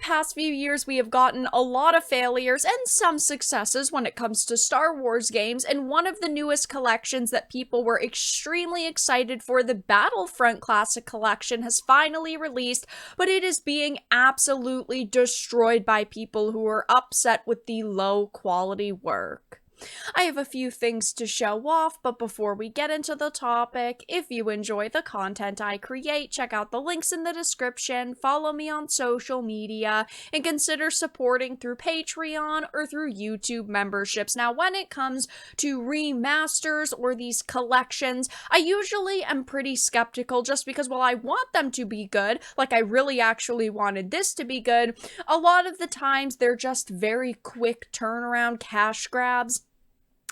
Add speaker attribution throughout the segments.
Speaker 1: past few years, we have gotten a lot of failures and some successes when it comes to Star Wars games, and one of the newest collections that people were extremely excited for, the Battlefront Classic Collection, has finally released, but it is being absolutely destroyed by people who are upset with the low quality work. I have a few things to show off, but before we get into the topic, if you enjoy the content I create, check out the links in the description, follow me on social media, and consider supporting through Patreon or through YouTube memberships. Now, when it comes to remasters or these collections, I usually am pretty skeptical just because while I want them to be good, like I really actually wanted this to be good, a lot of the times they're just very quick turnaround cash grabs.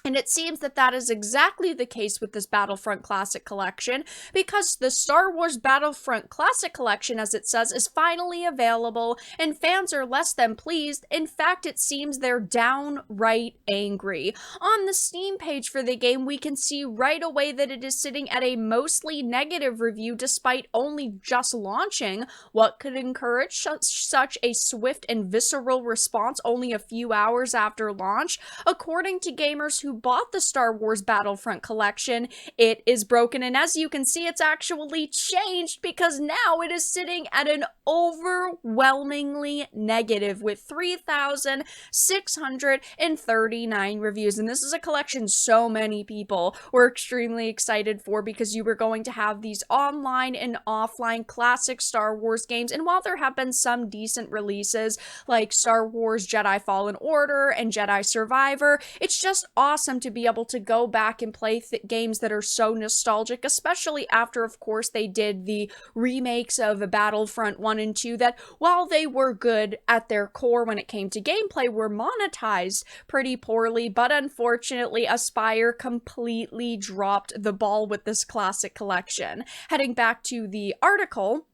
Speaker 1: And it seems that that is exactly the case with this Battlefront Classic Collection, because the Star Wars Battlefront Classic Collection, as it says, is finally available, and fans are less than pleased. In fact, it seems they're downright angry. On the Steam page for the game, we can see right away that it is sitting at a mostly negative review despite only just launching. What could encourage such a swift and visceral response only a few hours after launch? According to gamers who bought the Star Wars Battlefront collection, it is broken, and as you can see, it's actually changed because now it is sitting at an overwhelmingly negative with 3,639 reviews, and this is a collection so many people were extremely excited for because you were going to have these online and offline classic Star Wars games. And while there have been some decent releases like Star Wars Jedi Fallen Order and Jedi Survivor, it's just awesome to be able to go back and play games that are so nostalgic, especially after, of course, they did the remakes of Battlefront 1 and 2 that, while they were good at their core when it came to gameplay, were monetized pretty poorly. But unfortunately, Aspyr completely dropped the ball with this classic collection. Heading back to the article,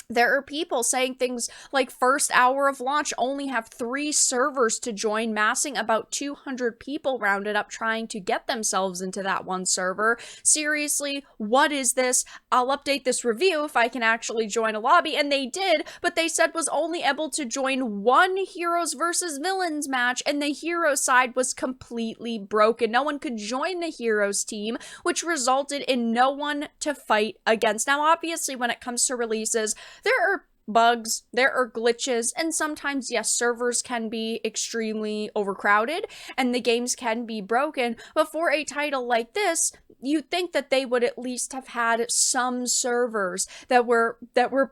Speaker 1: there are people saying things like first hour of launch only have 3 servers to join, massing about 200 people rounded up trying to get themselves into that one server. Seriously, what is this? I'll update this review if I can actually join a lobby, and they did, but they said was only able to join one heroes versus villains match, and the hero side was completely broken. No one could join the heroes team, which resulted in no one to fight against. Now, obviously, when it comes to releases, there are bugs, there are glitches, and sometimes, yes, servers can be extremely overcrowded and the games can be broken, but for a title like this, you'd think that they would at least have had some servers that were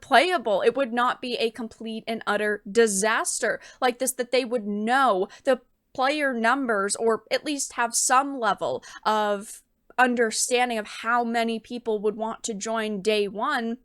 Speaker 1: playable. It would not be a complete and utter disaster like this, that they would know the player numbers or at least have some level of understanding of how many people would want to join day one.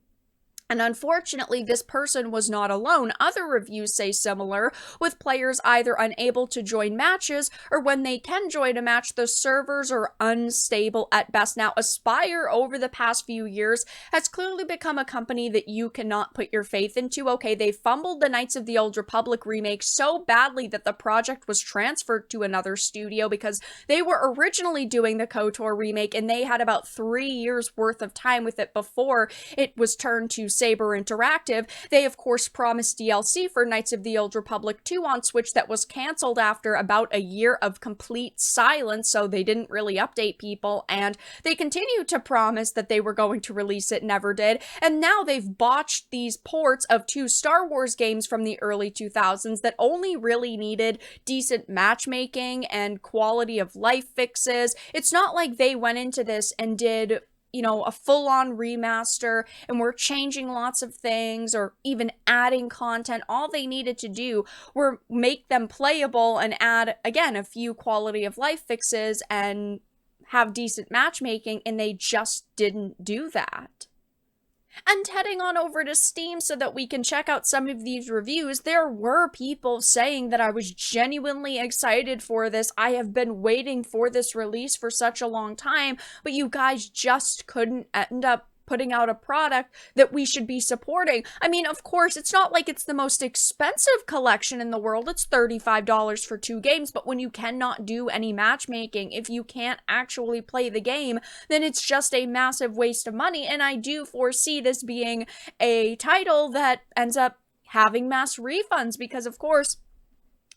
Speaker 1: And unfortunately, this person was not alone. Other reviews say similar, with players either unable to join matches, or when they can join a match, the servers are unstable at best. Now, Aspyr, over the past few years, has clearly become a company that you cannot put your faith into. Okay, they fumbled the Knights of the Old Republic remake so badly that the project was transferred to another studio because they were originally doing the KOTOR remake, and they had about 3 years worth of time with it before it was turned to Saber Interactive. They, of course, promised DLC for Knights of the Old Republic 2 on Switch that was canceled after about a year of complete silence, so they didn't really update people, and they continued to promise that they were going to release it, never did, and now they've botched these ports of 2 Star Wars games from the early 2000s that only really needed decent matchmaking and quality of life fixes. It's not like they went into this and did, you know, a full-on remaster and we're changing lots of things or even adding content. All they needed to do were make them playable and add, again, a few quality of life fixes and have decent matchmaking, and they just didn't do that. And heading on over to Steam so that we can check out some of these reviews, there were people saying that I was genuinely excited for this. I have been waiting for this release for such a long time, but you guys just couldn't end up putting out a product that we should be supporting. I mean, of course, it's not like it's the most expensive collection in the world. It's $35 for 2 games, but when you cannot do any matchmaking, if you can't actually play the game, then it's just a massive waste of money. And I do foresee this being a title that ends up having mass refunds because, of course,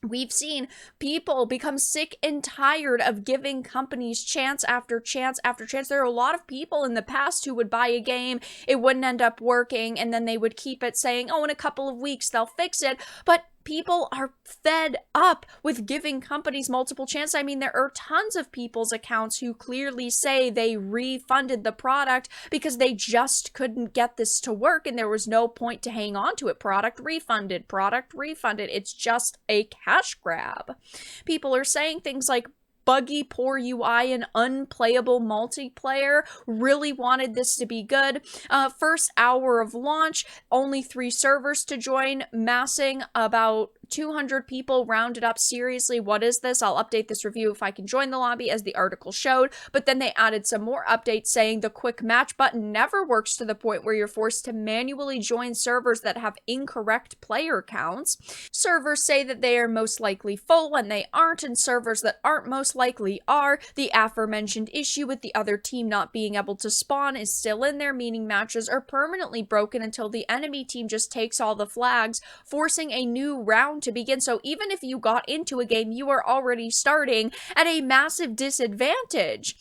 Speaker 1: we've seen people become sick and tired of giving companies chance after chance after chance. There are a lot of people in the past who would buy a game, it wouldn't end up working, and then they would keep it saying, oh, in a couple of weeks they'll fix it. But people are fed up with giving companies multiple chances. I mean, there are tons of people's accounts who clearly say they refunded the product because they just couldn't get this to work and there was no point to hang on to it. Product refunded, product refunded. It's just a cash grab. People are saying things like, buggy, poor UI, and unplayable multiplayer. Really wanted this to be good. First hour of launch, only 3 servers to join, massing about 200 people rounded up. Seriously, what is this? I'll update this review if I can join the lobby, as the article showed. But then they added some more updates saying the quick match button never works to the point where you're forced to manually join servers that have incorrect player counts. Servers say that they are most likely full when they aren't, and servers that aren't most likely are. The aforementioned issue with the other team not being able to spawn is still in there, meaning matches are permanently broken until the enemy team just takes all the flags, forcing a new round to begin. So even if you got into a game, you are already starting at a massive disadvantage.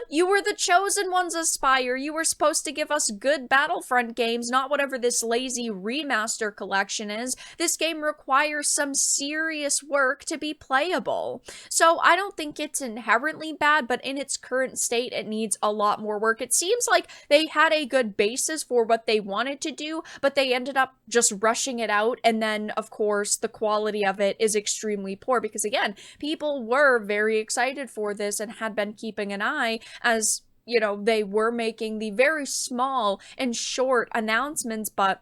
Speaker 1: You were the chosen ones, Aspyr. You were supposed to give us good Battlefront games, not whatever this lazy remaster collection is. This game requires some serious work to be playable. So I don't think it's inherently bad, but in its current state, it needs a lot more work. It seems like they had a good basis for what they wanted to do, but they ended up just rushing it out, and then, of course, the quality of it is extremely poor because, again, people were very excited for this and had been keeping an eye as, you know, they were making the very small and short announcements, but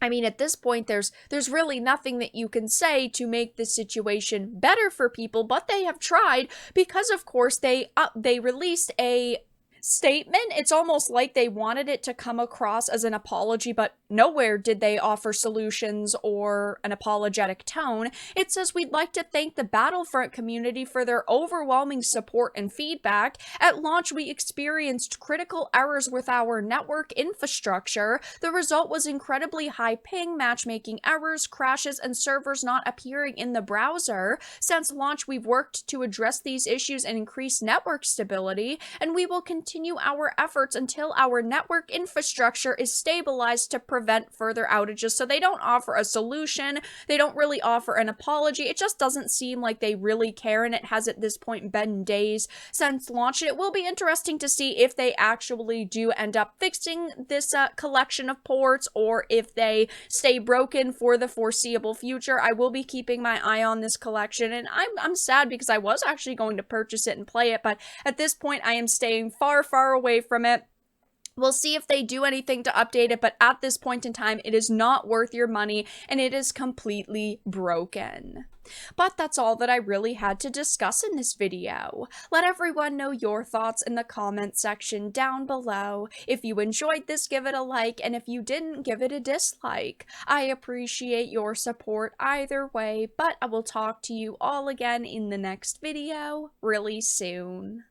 Speaker 1: I mean, at this point, there's really nothing that you can say to make this situation better for people, but they have tried because, of course, they released a statement. It's almost like they wanted it to come across as an apology, but nowhere did they offer solutions or an apologetic tone. It says, we'd like to thank the Battlefront community for their overwhelming support and feedback. At launch, we experienced critical errors with our network infrastructure. The result was incredibly high ping, matchmaking errors, crashes, and servers not appearing in the browser. Since launch, we've worked to address these issues and increase network stability, and we will continue our efforts until our network infrastructure is stabilized to prevent further outages. So they don't offer a solution. They don't really offer an apology. It just doesn't seem like they really care, and it has at this point been days since launch. It will be interesting to see if they actually do end up fixing this collection of ports, or if they stay broken for the foreseeable future. I will be keeping my eye on this collection, and I'm sad because I was actually going to purchase it and play it, but at this point I am staying far away from it. We'll see if they do anything to update it, but at this point in time, it is not worth your money, and it is completely broken. But that's all that I really had to discuss in this video. Let everyone know your thoughts in the comment section down below. If you enjoyed this, give it a like, and if you didn't, give it a dislike. I appreciate your support either way, but I will talk to you all again in the next video really soon.